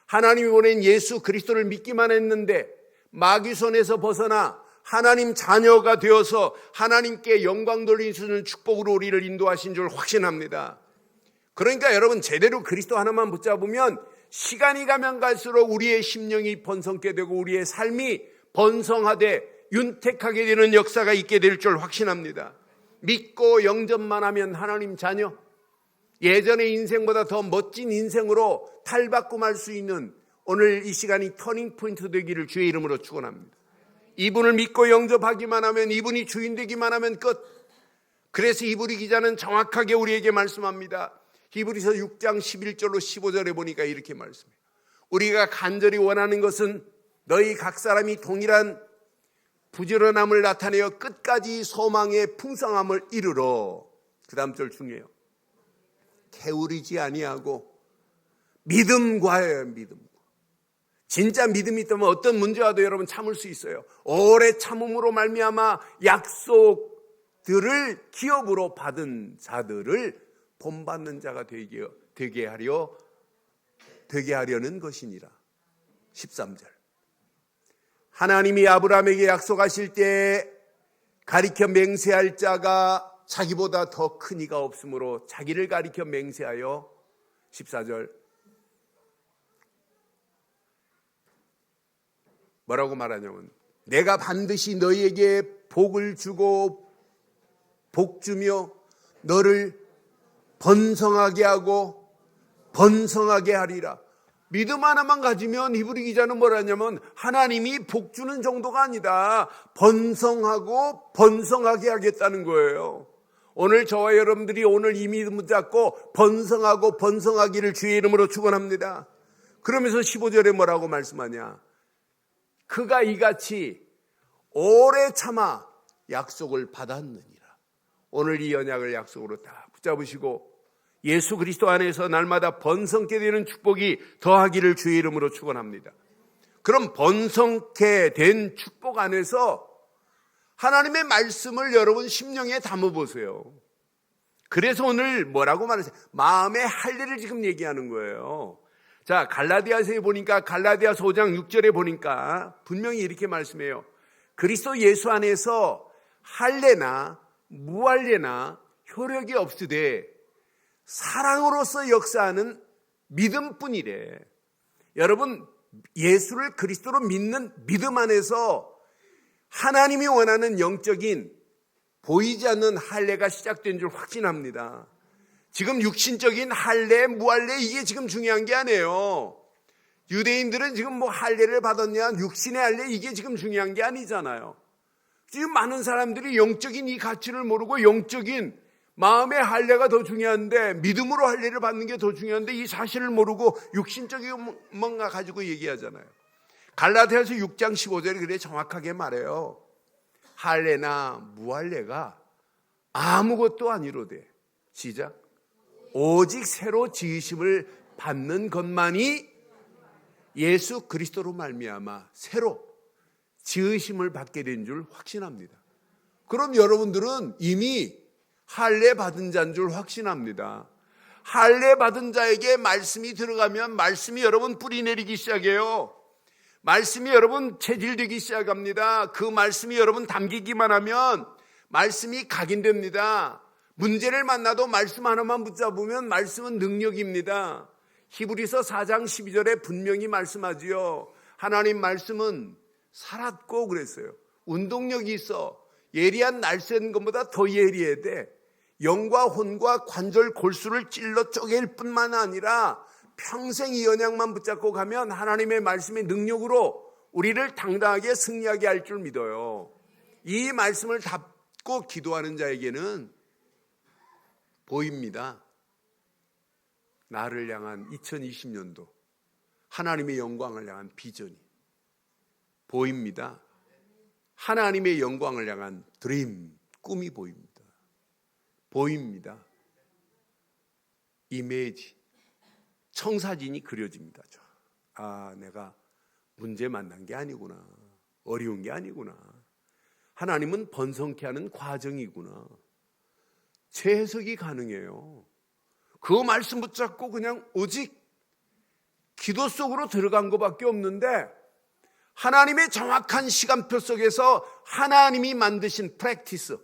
하나님이 보낸 예수 그리스도를 믿기만 했는데 마귀 손에서 벗어나 하나님 자녀가 되어서 하나님께 영광 돌리시는 축복으로 우리를 인도하신 줄 확신합니다. 그러니까 여러분 제대로 그리스도 하나만 붙잡으면 시간이 가면 갈수록 우리의 심령이 번성케 되고 우리의 삶이 번성하되 윤택하게 되는 역사가 있게 될 줄 확신합니다. 믿고 영접만 하면 하나님 자녀, 예전의 인생보다 더 멋진 인생으로 탈바꿈할 수 있는 오늘 이 시간이 터닝 포인트 되기를 주의 이름으로 축원합니다. 이분을 믿고 영접하기만 하면, 이분이 주인 되기만 하면 끝. 그래서 히브리 기자는 정확하게 우리에게 말씀합니다. 히브리서 6장 11절로 15절에 보니까 이렇게 말씀해요. 우리가 간절히 원하는 것은 너희 각 사람이 동일한 부지런함을 나타내어 끝까지 소망의 풍성함을 이루러. 그 다음 절 중요해요. 게으르지 아니하고 믿음과예요. 믿음과. 진짜 믿음이 있다면 어떤 문제가 와도 여러분 참을 수 있어요. 오래 참음으로 말미암아 약속들을 기업으로 받은 자들을 본받는 자가 되게 하려는 것이니라. 13절. 하나님이 아브라함에게 약속하실 때 가리켜 맹세할 자가 자기보다 더 큰 이가 없으므로 자기를 가리켜 맹세하여 14절 뭐라고 말하냐면 내가 반드시 너희에게 복을 주고 복 주며 너를 번성하게 하고 번성하게 하리라. 믿음 하나만 가지면 히브리 기자는 뭐라냐면 하나님이 복 주는 정도가 아니다. 번성하고 번성하게 하겠다는 거예요. 오늘 저와 여러분들이 오늘 이 믿음을 잡고 번성하고 번성하기를 주의 이름으로 축원합니다. 그러면서 15절에 뭐라고 말씀하냐? 그가 이같이 오래 참아 약속을 받았느니라. 오늘 이 언약을 약속으로 다 붙잡으시고 예수 그리스도 안에서 날마다 번성케 되는 축복이 더하기를 주의 이름으로 축원합니다. 그럼 번성케 된 축복 안에서 하나님의 말씀을 여러분 심령에 담아보세요. 그래서 오늘 뭐라고 말하세요? 마음의 할례를 지금 얘기하는 거예요. 자, 갈라디아서에 보니까 갈라디아서 5장 6절에 보니까 분명히 이렇게 말씀해요. 그리스도 예수 안에서 할례나 무할례나 효력이 없으되 사랑으로서 역사하는 믿음뿐이래. 여러분 예수를 그리스도로 믿는 믿음 안에서 하나님이 원하는 영적인 보이지 않는 할례가 시작된 줄 확신합니다. 지금 육신적인 할례, 무할례 이게 지금 중요한 게 아니에요. 유대인들은 지금 뭐 할례를 받았냐, 육신의 할례 이게 지금 중요한 게 아니잖아요. 지금 많은 사람들이 영적인 이 가치를 모르고 영적인 마음의 할례가 더 중요한데 믿음으로 할례를 받는 게 더 중요한데 이 사실을 모르고 육신적인 뭔가 가지고 얘기하잖아요. 갈라디아서 6장 15절에 그래 정확하게 말해요. 할례나 무할례가 아무것도 아니로되 시작 오직 새로 지으심을 받는 것만이 예수 그리스도로 말미암아 새로 지으심을 받게 된 줄 확신합니다. 그럼 여러분들은 이미 할례 받은 자인 줄 확신합니다. 할례 받은 자에게 말씀이 들어가면 말씀이 여러분 뿌리 내리기 시작해요. 말씀이 여러분 체질되기 시작합니다. 그 말씀이 여러분 담기기만 하면 말씀이 각인됩니다. 문제를 만나도 말씀 하나만 붙잡으면 말씀은 능력입니다. 히브리서 4장 12절에 분명히 말씀하지요. 하나님 말씀은 살았고 그랬어요. 운동력이 있어. 예리한 날쌘 것보다 더 예리해야 돼. 영과 혼과 관절 골수를 찔러 쪼갤 뿐만 아니라 평생 이 언약만 붙잡고 가면 하나님의 말씀의 능력으로 우리를 당당하게 승리하게 할 줄 믿어요. 이 말씀을 잡고 기도하는 자에게는 보입니다. 나를 향한 2020년도 하나님의 영광을 향한 비전이 보입니다. 하나님의 영광을 향한 드림, 꿈이 보입니다. 보입니다. 이미지, 청사진이 그려집니다. 아, 내가 문제 만난 게 아니구나. 어려운 게 아니구나. 하나님은 번성케 하는 과정이구나. 재해석이 가능해요. 그 말씀 붙잡고 그냥 오직 기도 속으로 들어간 것밖에 없는데 하나님의 정확한 시간표 속에서 하나님이 만드신 프랙티스,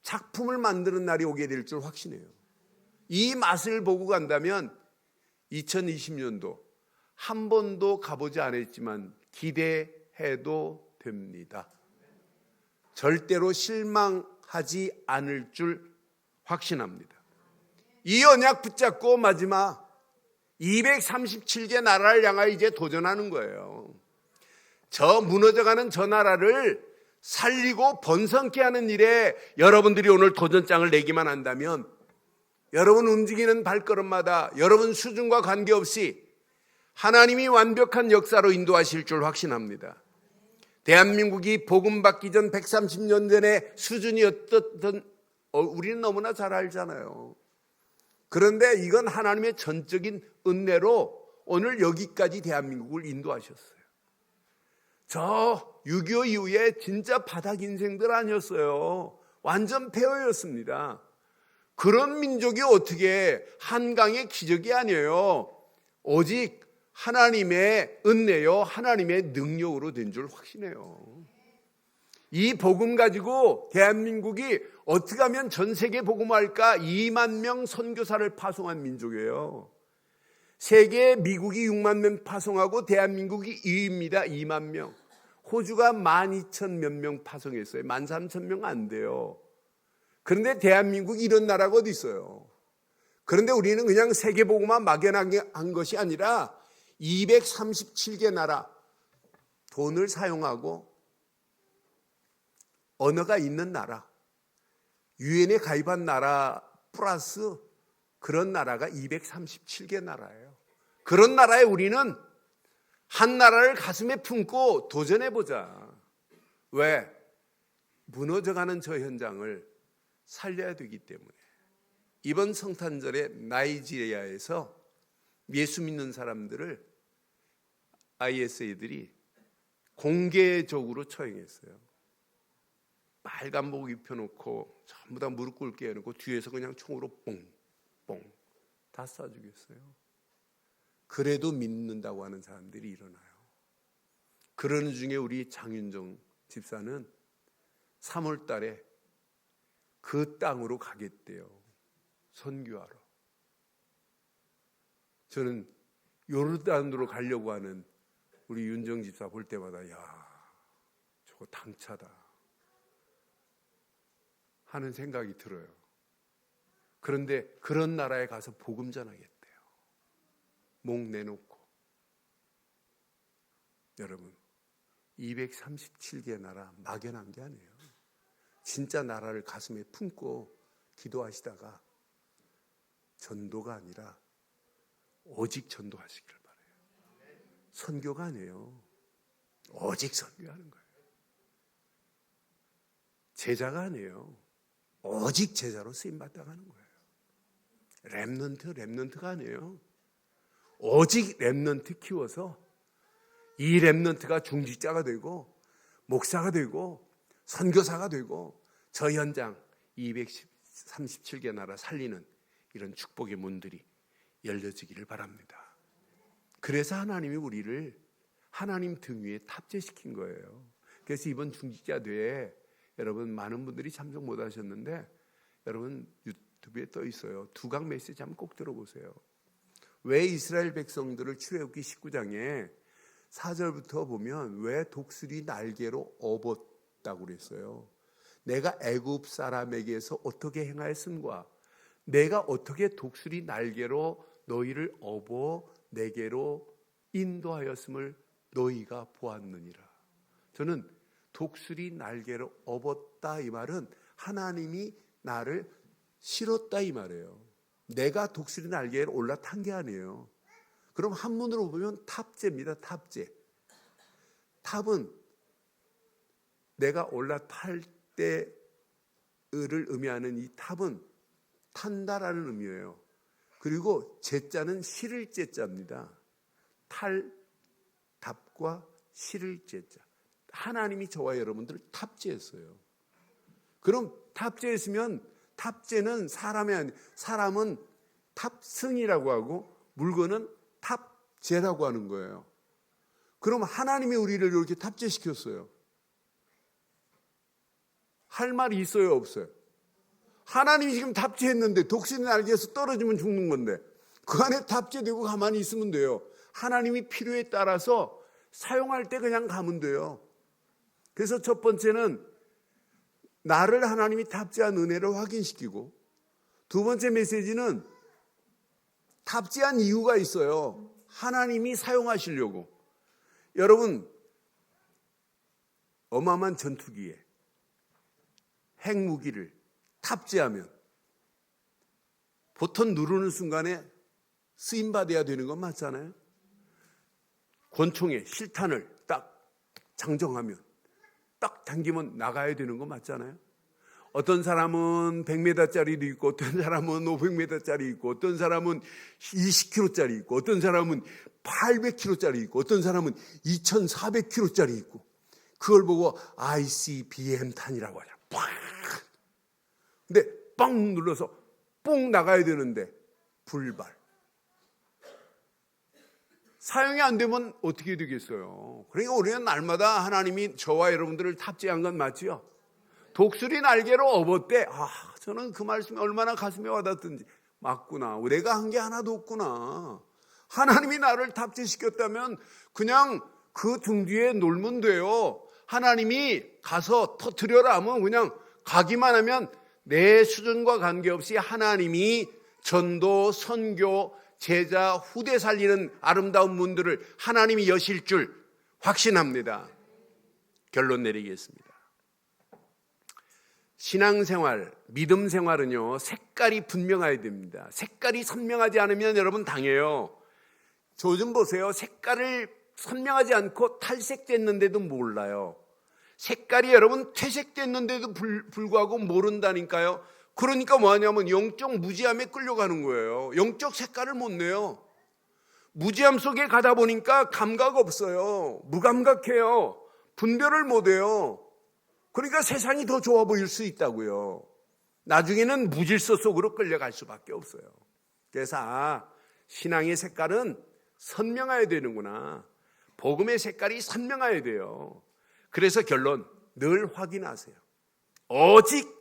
작품을 만드는 날이 오게 될 줄 확신해요. 이 맛을 보고 간다면 2020년도 한 번도 가보지 않았지만 기대해도 됩니다. 절대로 실망하지 않을 줄 확신합니다. 이 언약 붙잡고 마지막 237개 나라를 향하여 이제 도전하는 거예요. 저 무너져가는 저 나라를 살리고 번성케 하는 일에 여러분들이 오늘 도전장을 내기만 한다면 여러분 움직이는 발걸음마다 여러분 수준과 관계없이 하나님이 완벽한 역사로 인도하실 줄 확신합니다. 대한민국이 복음 받기 전 130년 전의 수준이 어떻든 우리는 너무나 잘 알잖아요. 그런데 이건 하나님의 전적인 은혜로 오늘 여기까지 대한민국을 인도하셨어요. 저 6.25 이후에 진짜 바닥 인생들 아니었어요. 완전 폐허였습니다. 그런 민족이 어떻게 한강의 기적이 아니에요. 오직 하나님의 은혜요, 하나님의 능력으로 된 줄 확신해요. 이 복음 가지고 대한민국이 어떻게 하면 전 세계 복음화할까? 2만 명 선교사를 파송한 민족이에요. 세계 미국이 6만 명 파송하고 대한민국이 2위입니다. 2만 명. 호주가 12,000 몇 명 파송했어요. 13,000명 안 돼요. 그런데 대한민국이 이런 나라가 어디 있어요? 그런데 우리는 그냥 세계 복음화 막연하게 한 것이 아니라 237개 나라 돈을 사용하고 언어가 있는 나라, 유엔에 가입한 나라 플러스 그런 나라가 237개 나라예요. 그런 나라에 우리는 한 나라를 가슴에 품고 도전해보자. 왜? 무너져가는 저 현장을 살려야 되기 때문에. 이번 성탄절에 나이지리아에서 예수 믿는 사람들을 ISA들이 공개적으로 처형했어요. 빨간복 입혀놓고 전부 다 무릎 꿇게 해놓고 뒤에서 그냥 총으로 뽕뽕 다 쏴 죽였어요. 그래도 믿는다고 하는 사람들이 일어나요. 그러는 중에 우리 장윤정 집사는 3월 달에 그 땅으로 가겠대요. 선교하러. 저는 요르단으로 가려고 하는 우리 윤정 집사 볼 때마다 야, 저거 당차다 하는 생각이 들어요. 그런데 그런 나라에 가서 복음 전하겠대요. 목 내놓고. 여러분, 237개 나라 막연한 게 아니에요. 진짜 나라를 가슴에 품고 기도하시다가 전도가 아니라 오직 전도하시기를 바라요. 선교가 아니에요. 오직 선교하는 거예요. 제자가 아니에요. 오직 제자로 쓰임받다 가는 거예요. 렘넌트가 아니에요. 오직 렘넌트 키워서 이 렘넌트가 중직자가 되고 목사가 되고 선교사가 되고 저 현장 237개 나라 살리는 이런 축복의 문들이 열려지기를 바랍니다. 그래서 하나님이 우리를 하나님 등 위에 탑재시킨 거예요. 그래서 이번 중직자대회에 여러분 많은 분들이 참석 못 하셨는데 여러분 유튜브에 떠 있어요. 두강 메시지 한번 꼭 들어보세요. 왜 이스라엘 백성들을 출애굽기 19장에 4절부터 보면 왜 독수리 날개로 업었다고 그랬어요. 내가 애굽 사람에게서 어떻게 행하였음과 내가 어떻게 독수리 날개로 너희를 업어 내게로 인도하였음을 너희가 보았느니라. 저는 독수리 날개로 업었다 이 말은 하나님이 나를 실었다 이 말이에요. 내가 독수리 날개에 올라탄 게 아니에요. 그럼 한문으로 보면 탑재입니다. 탑재. 탑은 내가 올라탈 때를 의미하는 이 탑은 탄다라는 의미예요. 그리고 제자는 실을 제자입니다. 탈, 답과 실을 제자. 하나님이 저와 여러분들을 탑재했어요. 그럼 탑재했으면 탑재는 사람은 탑승이라고 하고 물건은 탑재라고 하는 거예요. 그럼 하나님이 우리를 이렇게 탑재시켰어요. 할 말이 있어요, 없어요? 하나님이 지금 탑재했는데 독수리 날개에서 떨어지면 죽는 건데 그 안에 탑재되고 가만히 있으면 돼요. 하나님이 필요에 따라서 사용할 때 그냥 가면 돼요. 그래서 첫 번째는 나를 하나님이 탑재한 은혜를 확인시키고, 두 번째 메시지는 탑재한 이유가 있어요. 하나님이 사용하시려고. 여러분, 어마어마한 전투기에 핵무기를 탑재하면 버튼 누르는 순간에 쓰임받아야 되는 건 맞잖아요. 권총에 실탄을 딱 장정하면 딱 당기면 나가야 되는 거 맞잖아요. 어떤 사람은 100m짜리도 있고 어떤 사람은 500m짜리 있고 어떤 사람은 20km짜리 있고 어떤 사람은 800km짜리 있고 어떤 사람은 2400km짜리 있고 그걸 보고 ICBM 탄이라고 하죠. 팍! 근데 빵 눌러서 뽕 나가야 되는데 불발. 사용이 안 되면 어떻게 되겠어요? 그러니까 우리는 날마다 하나님이 저와 여러분들을 탑재한 건 맞죠? 독수리 날개로 업었대. 저는 그 말씀이 얼마나 가슴에 와닿든지. 맞구나. 내가 한 게 하나도 없구나. 하나님이 나를 탑재시켰다면 그냥 그 등 뒤에 놀면 돼요. 하나님이 가서 터뜨려라 하면 그냥 가기만 하면 내 수준과 관계없이 하나님이 전도, 선교, 제자, 후대 살리는 아름다운 문들을 하나님이 여실 줄 확신합니다. 결론 내리겠습니다. 신앙생활, 믿음 생활은요, 색깔이 분명해야 됩니다. 색깔이 선명하지 않으면 여러분 당해요. 요즘 보세요. 색깔을 선명하지 않고 탈색됐는데도 몰라요. 색깔이 여러분 퇴색됐는데도 불구하고 모른다니까요. 그러니까 뭐하냐면 영적 무지함에 끌려가는 거예요. 영적 색깔을 못 내요. 무지함 속에 가다 보니까 감각 없어요. 무감각해요. 분별을 못 해요. 그러니까 세상이 더 좋아 보일 수 있다고요. 나중에는 무질서 속으로 끌려갈 수밖에 없어요. 그래서 신앙의 색깔은 선명해야 되는구나. 복음의 색깔이 선명해야 돼요. 그래서 결론, 늘 확인하세요. 오직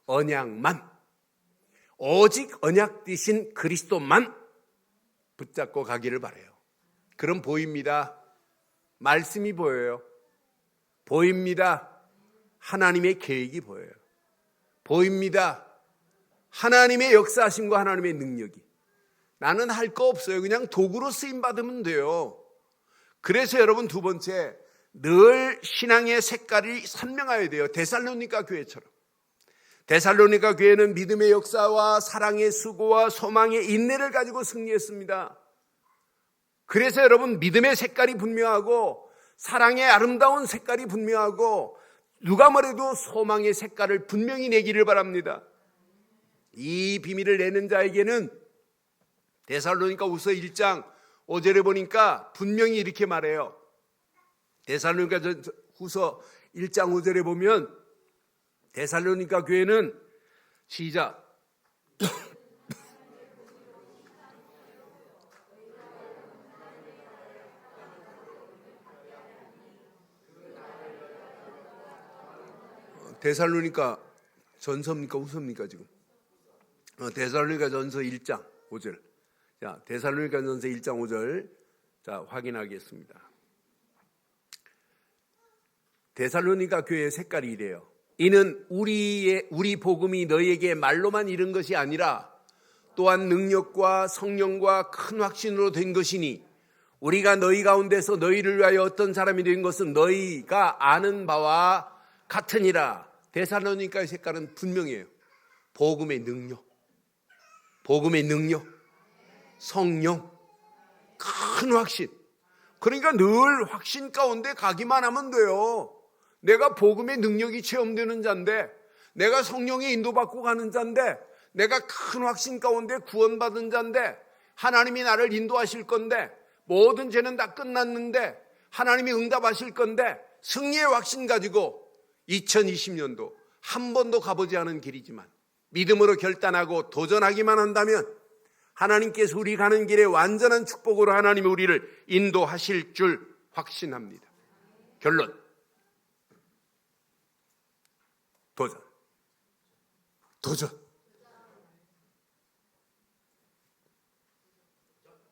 언약만, 오직 언약 되신 그리스도만 붙잡고 가기를 바라요. 그럼 보입니다. 말씀이 보여요. 보입니다. 하나님의 계획이 보여요. 보입니다. 하나님의 역사하심과 하나님의 능력이. 나는 할 거 없어요. 그냥 도구로 쓰임받으면 돼요. 그래서 여러분 두 번째, 늘 신앙의 색깔이 선명해야 돼요. 데살로니가 교회처럼. 데살로니가 교회는 믿음의 역사와 사랑의 수고와 소망의 인내를 가지고 승리했습니다. 그래서 여러분 믿음의 색깔이 분명하고 사랑의 아름다운 색깔이 분명하고 누가 뭐래도 소망의 색깔을 분명히 내기를 바랍니다. 이 비밀을 내는 자에게는 데살로니가후서 1장 5절에 보니까 분명히 이렇게 말해요. 데살로니가후서 1장 5절에 보면 데살로니가 교회는 시작. 데살로니가 전서입니까 후서입니까 지금? 데살로니가 전서 1장 5절. 자, 데살로니가전서 1장 5절 자, 확인하겠습니다. 데살로니가 교회의 색깔이 이래요. 이는 우리 복음이 너희에게 말로만 이른 것이 아니라 또한 능력과 성령과 큰 확신으로 된 것이니 우리가 너희 가운데서 너희를 위하여 어떤 사람이 된 것은 너희가 아는 바와 같으니라. 데살로니가의 색깔은 분명해요. 복음의 능력, 성령, 큰 확신. 그러니까 늘 확신 가운데 가기만 하면 돼요. 내가 복음의 능력이 체험되는 자인데, 내가 성령의 인도받고 가는 자인데, 내가 큰 확신 가운데 구원받은 자인데, 하나님이 나를 인도하실 건데, 모든 죄는 다 끝났는데 하나님이 응답하실 건데, 승리의 확신 가지고 2020년도 한 번도 가보지 않은 길이지만 믿음으로 결단하고 도전하기만 한다면 하나님께서 우리 가는 길에 완전한 축복으로 하나님이 우리를 인도하실 줄 확신합니다. 결론,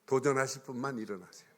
도전하실 분만 일어나세요.